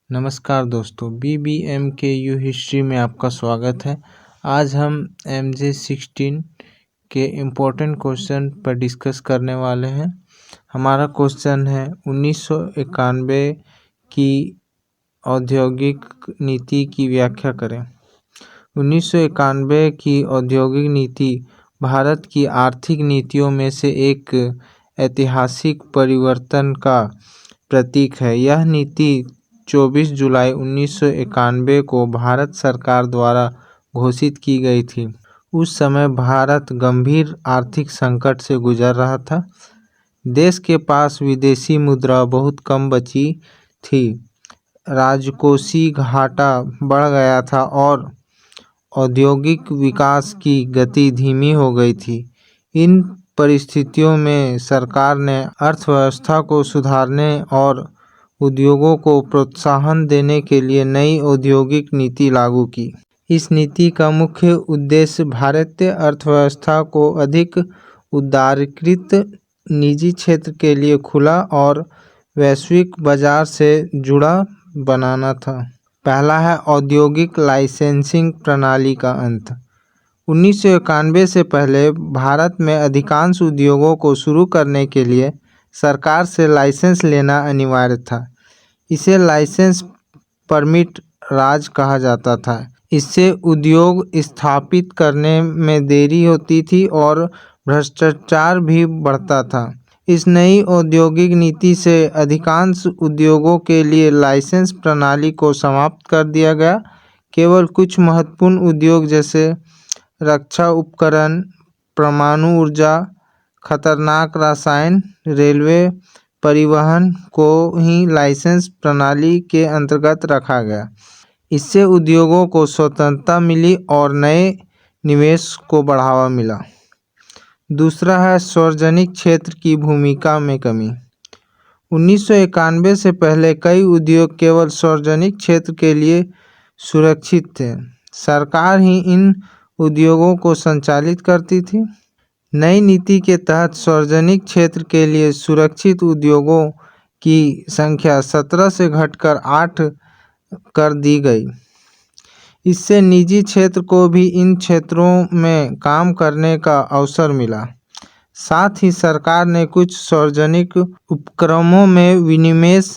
नमस्कार दोस्तों, BBMKU history में आपका स्वागत है। आज हम MJ16 के इम्पोर्टेंट क्वेश्चन पर डिस्कस करने वाले हैं। हमारा क्वेश्चन है 1991 की औद्योगिक नीति की व्याख्या करें। 1991 की औद्योगिक नीति भारत की आर्थिक नीतियों में से एक ऐतिहासिक परिवर्तन का प्रतीक है। यह नीति 24 जुलाई 1991 को भारत सरकार द्वारा घोषित की गई थी। उस समय भारत गंभीर आर्थिक संकट से गुजर रहा था। देश के पास विदेशी मुद्रा बहुत कम बची थी, राजकोषीय घाटा बढ़ गया था और औद्योगिक विकास की गति धीमी हो गई थी। इन परिस्थितियों में सरकार ने अर्थव्यवस्था को सुधारने और उद्योगों को प्रोत्साहन देने के लिए नई औद्योगिक नीति लागू की। इस नीति का मुख्य उद्देश्य भारतीय अर्थव्यवस्था को अधिक उदारीकृत, निजी क्षेत्र के लिए खुला और वैश्विक बाजार से जुड़ा बनाना था। पहला है औद्योगिक लाइसेंसिंग प्रणाली का अंत। 1991 से पहले भारत में अधिकांश उद्योगों को शुरू करने के लिए सरकार से लाइसेंस लेना अनिवार्य था। इसे लाइसेंस परमिट राज कहा जाता था। इससे उद्योग स्थापित करने में देरी होती थी और भ्रष्टाचार भी बढ़ता था। इस नई औद्योगिक नीति से अधिकांश उद्योगों के लिए लाइसेंस प्रणाली को समाप्त कर दिया गया। केवल कुछ महत्वपूर्ण उद्योग जैसे रक्षा उपकरण, परमाणु ऊर्जा, खतरनाक रसायन, रेलवे, परिवहन को ही लाइसेंस प्रणाली के अंतर्गत रखा गया। इससे उद्योगों को स्वतंत्रता मिली और नए निवेश को बढ़ावा मिला। दूसरा है सार्वजनिक क्षेत्र की भूमिका में कमी। 1991 से पहले कई उद्योग केवल सार्वजनिक क्षेत्र के लिए सुरक्षित थे। सरकार ही इन उद्योगों को संचालित करती थी। नई नीति के तहत सार्वजनिक क्षेत्र के लिए सुरक्षित उद्योगों की संख्या 17 से घटकर 8 कर दी गई। इससे निजी क्षेत्र को भी इन क्षेत्रों में काम करने का अवसर मिला। साथ ही सरकार ने कुछ सार्वजनिक उपक्रमों में विनिवेश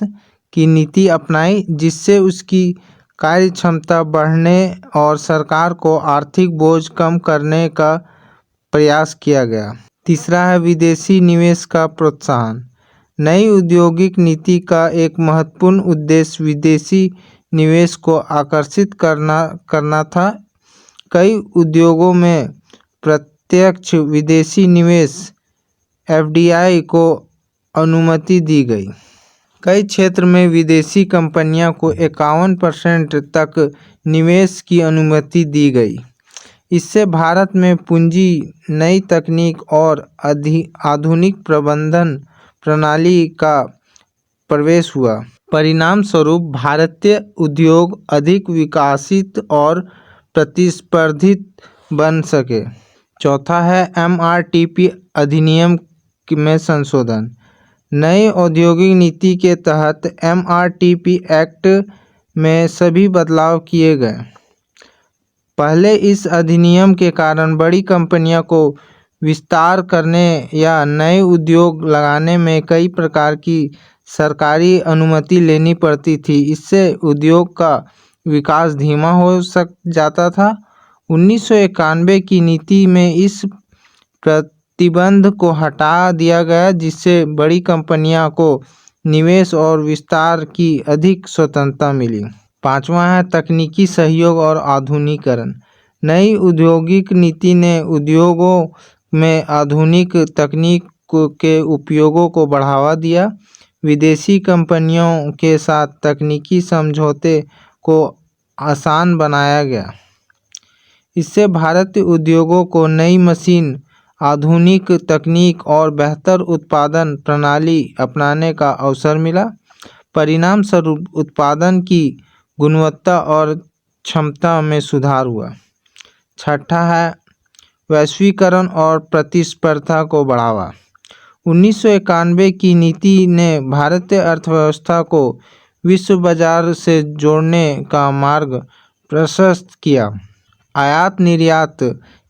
की नीति अपनाई, जिससे उसकी कार्यक्षमता बढ़ने और सरकार को आर्थिक बोझ कम करने का प्रयास किया गया। तीसरा है विदेशी निवेश का प्रोत्साहन। नई औद्योगिक नीति का एक महत्वपूर्ण उद्देश्य विदेशी निवेश को आकर्षित करना था। कई उद्योगों में प्रत्यक्ष विदेशी निवेश FDI को अनुमति दी गई। कई क्षेत्र में विदेशी कंपनियों को 51% तक निवेश की अनुमति दी गई। इससे भारत में पूंजी, नई तकनीक और आधुनिक प्रबंधन प्रणाली का प्रवेश हुआ। परिणाम स्वरूप भारतीय उद्योग अधिक विकसित और प्रतिस्पर्धी बन सके। चौथा है MRTP अधिनियम में संशोधन। नई औद्योगिक नीति के तहत MRTP एक्ट में सभी बदलाव किए गए। पहले इस अधिनियम के कारण बड़ी कंपनियों को विस्तार करने या नए उद्योग लगाने में कई प्रकार की सरकारी अनुमति लेनी पड़ती थी। इससे उद्योग का विकास धीमा हो जाता था। 1991 की नीति में इस प्रतिबंध को हटा दिया गया, जिससे बड़ी कंपनियों को निवेश और विस्तार की अधिक स्वतंत्रता मिली। पांचवा है तकनीकी सहयोग और आधुनिकीकरण। नई औद्योगिक नीति ने उद्योगों में आधुनिक तकनीक के उपयोगों को बढ़ावा दिया। विदेशी कंपनियों के साथ तकनीकी समझौते को आसान बनाया गया। इससे भारतीय उद्योगों को नई मशीन, आधुनिक तकनीक और बेहतर उत्पादन प्रणाली अपनाने का अवसर मिला। परिणाम स्वरूप उत्पादन की गुणवत्ता और क्षमता में सुधार हुआ। छठा है वैश्वीकरण और प्रतिस्पर्धा को बढ़ावा। 1991 की नीति ने भारतीय अर्थव्यवस्था को विश्व बाजार से जोड़ने का मार्ग प्रशस्त किया। आयात निर्यात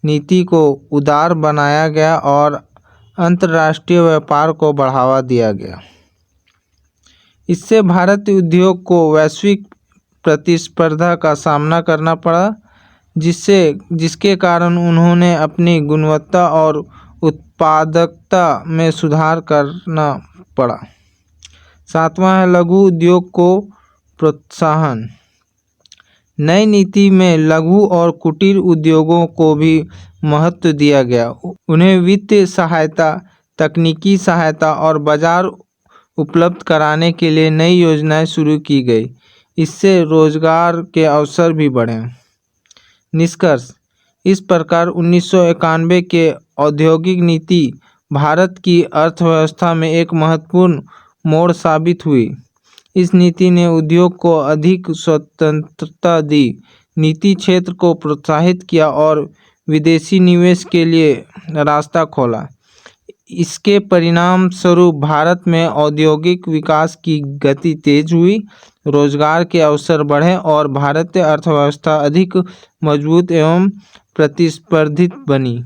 नीति को उदार बनाया गया और अंतर्राष्ट्रीय व्यापार को बढ़ावा दिया गया। इससे भारतीय उद्योग को वैश्विक प्रतिस्पर्धा का सामना करना पड़ा, जिसके कारण उन्होंने अपनी गुणवत्ता और उत्पादकता में सुधार करना पड़ा। सातवां है लघु उद्योग को प्रोत्साहन। नई नीति में लघु और कुटीर उद्योगों को भी महत्व दिया गया। उन्हें वित्तीय सहायता, तकनीकी सहायता और बाजार उपलब्ध कराने के लिए नई योजनाएं शुरू की गई। इससे रोजगार के अवसर भी बढ़े। निष्कर्ष, इस प्रकार 1991 के औद्योगिक नीति भारत की अर्थव्यवस्था में एक महत्वपूर्ण मोड़ साबित हुई। इस नीति ने उद्योग को अधिक स्वतंत्रता दी, नीति क्षेत्र को प्रोत्साहित किया और विदेशी निवेश के लिए रास्ता खोला। इसके परिणाम स्वरूप भारत में औद्योगिक विकास की गति तेज हुई, रोजगार के अवसर बढ़े और भारतीय अर्थव्यवस्था अधिक मजबूत एवं प्रतिस्पर्धी बनी।